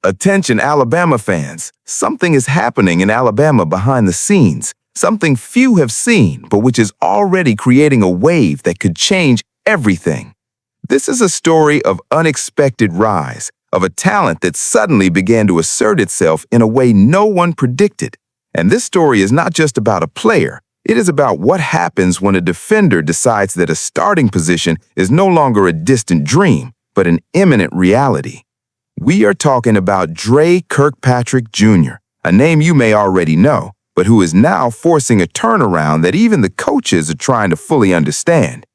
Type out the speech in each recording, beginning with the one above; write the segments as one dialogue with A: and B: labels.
A: Attention Alabama fans, something is happening in Alabama behind the scenes, something few have seen, but which is already creating a wave that could change everything. This is a story of unexpected rise, of a talent that suddenly began to assert itself in a way no one predicted. And this story is not just about a player, it is about what happens when a defender decides that a starting position is no longer a distant dream, but an imminent reality. We are talking about Dre Kirkpatrick Jr., a name you may already know, but who is now forcing a turnaround that even the coaches are trying to fully understand.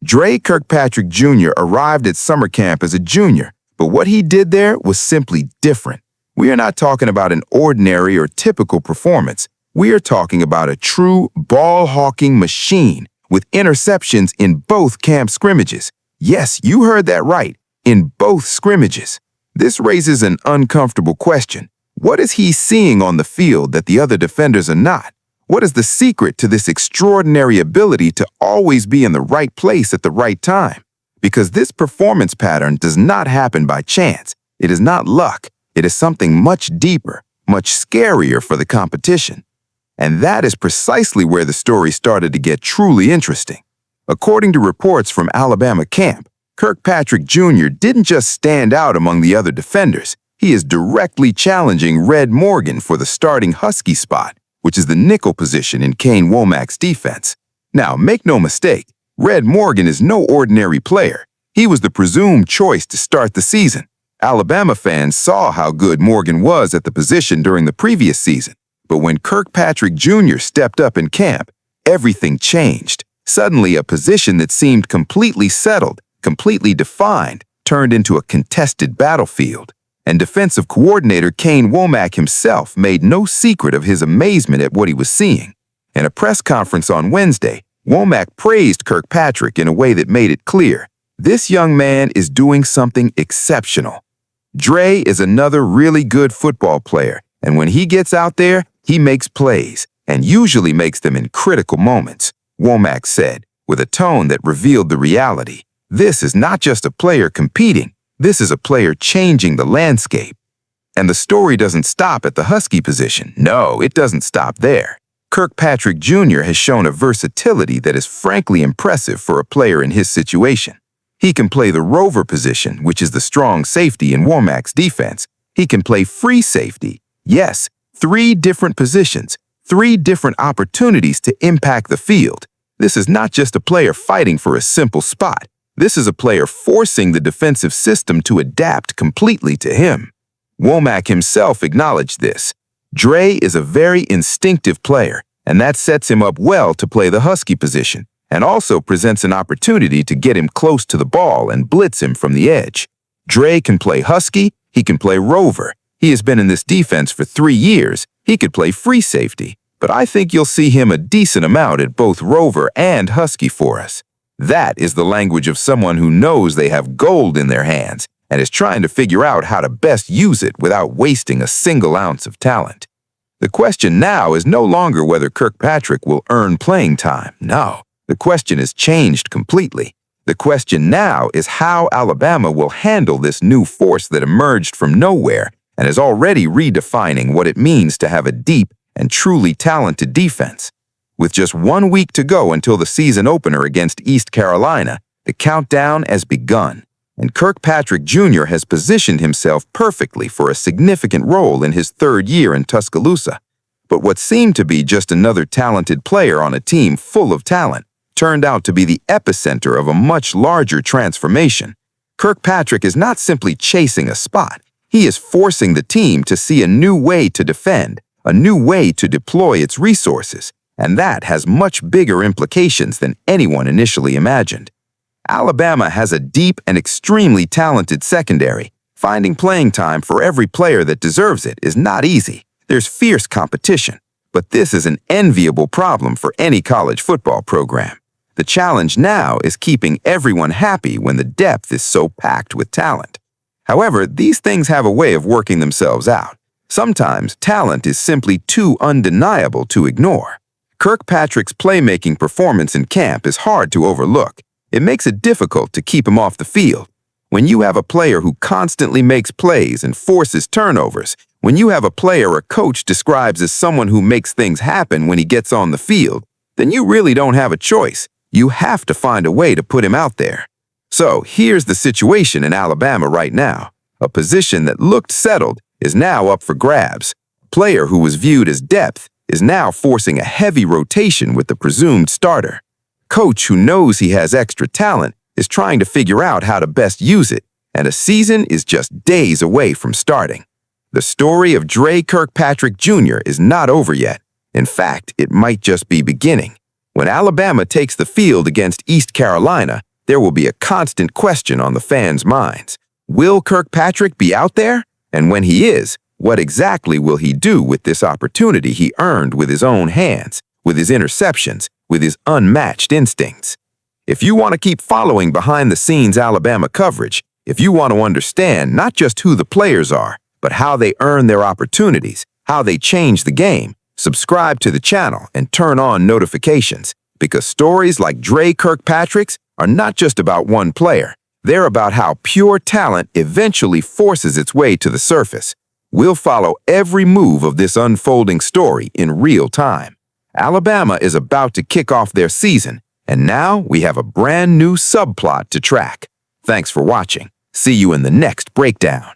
A: Dre Kirkpatrick Jr. arrived at summer camp as a junior, but what he did there was simply different. We are not talking about an ordinary or typical performance. We are talking about a true ball-hawking machine with interceptions in both camp scrimmages. Yes, you heard that right, in both scrimmages. This raises an uncomfortable question. What is he seeing on the field that the other defenders are not? What is the secret to this extraordinary ability to always be in the right place at the right time? Because this performance pattern does not happen by chance. It is not luck. It is something much deeper, much scarier for the competition. And that is precisely where the story started to get truly interesting. According to reports from Alabama camp, Kirkpatrick Jr. didn't just stand out among the other defenders. He is directly challenging Red Morgan for the starting Husky spot, which is the nickel position in Kane Wommack's defense. Now, make no mistake, Red Morgan is no ordinary player. He was the presumed choice to start the season. Alabama fans saw how good Morgan was at the position during the previous season. But when Kirkpatrick Jr. stepped up in camp, everything changed. Suddenly, a position that seemed completely settled, completely defined, turned into a contested battlefield. And defensive coordinator Kane Wommack himself made no secret of his amazement at what he was seeing. In a press conference on Wednesday, Wommack praised Kirkpatrick in a way that made it clear, this young man is doing something exceptional. Dre is another really good football player, and when he gets out there, he makes plays, and usually makes them in critical moments, Wommack said, with a tone that revealed the reality. This is not just a player competing, this is a player changing the landscape. And the story doesn't stop at the Husky position. No, it doesn't stop there. Kirkpatrick Jr. has shown a versatility that is frankly impressive for a player in his situation. He can play the rover position, which is the strong safety in Wommack's defense. He can play free safety. Yes, 3 different positions, 3 different opportunities to impact the field. This is not just a player fighting for a simple spot. This is a player forcing the defensive system to adapt completely to him. Wommack himself acknowledged this. Dre is a very instinctive player, and that sets him up well to play the Husky position, and also presents an opportunity to get him close to the ball and blitz him from the edge. Dre can play Husky, he can play rover. He has been in this defense for 3 years. He could play free safety, but I think you'll see him a decent amount at both rover and Husky for us. That is the language of someone who knows they have gold in their hands and is trying to figure out how to best use it without wasting a single ounce of talent. The question now is no longer whether Kirkpatrick will earn playing time. No, the question has changed completely. The question now is how Alabama will handle this new force that emerged from nowhere and is already redefining what it means to have a deep and truly talented defense. With just 1 week to go until the season opener against East Carolina, the countdown has begun, and Kirkpatrick Jr. has positioned himself perfectly for a significant role in his 3rd year in Tuscaloosa. But what seemed to be just another talented player on a team full of talent turned out to be the epicenter of a much larger transformation. Kirkpatrick is not simply chasing a spot. He is forcing the team to see a new way to defend, a new way to deploy its resources, and that has much bigger implications than anyone initially imagined. Alabama has a deep and extremely talented secondary. Finding playing time for every player that deserves it is not easy. There's fierce competition, but this is an enviable problem for any college football program. The challenge now is keeping everyone happy when the depth is so packed with talent. However, these things have a way of working themselves out. Sometimes talent is simply too undeniable to ignore. Kirkpatrick's playmaking performance in camp is hard to overlook. It makes it difficult to keep him off the field.
B: When you have a player who constantly makes plays and forces turnovers, when you have a player a coach describes as someone who makes things happen when he gets on the field, then you really don't have a choice. You have to find a way to put him out there. So here's the situation in Alabama right now. A position that looked settled is now up for grabs. A player who was viewed as depth is now forcing a heavy rotation with the presumed starter. Coach who knows he has extra talent is trying to figure out how to best use it, and a season is just days away from starting. The story of Dre Kirkpatrick Jr. is not over yet. In fact, it might just be beginning. When Alabama takes the field against East Carolina, there will be a constant question on the fans' minds. Will Kirkpatrick be out there? And when he is, what exactly will he do with this opportunity he earned with his own hands, with his interceptions, with his unmatched instincts? If you want to keep following behind-the-scenes Alabama coverage, if you want to understand not just who the players are, but how they earn their opportunities, how they change the game, subscribe to the channel and turn on notifications, because stories like Dre Kirkpatrick's are not just about one player. They're about how pure talent eventually forces its way to the surface. We'll follow every move of this unfolding story in real time. Alabama is about to kick off their season, and now we have a brand new subplot to track. Thanks for watching. See you in the next breakdown.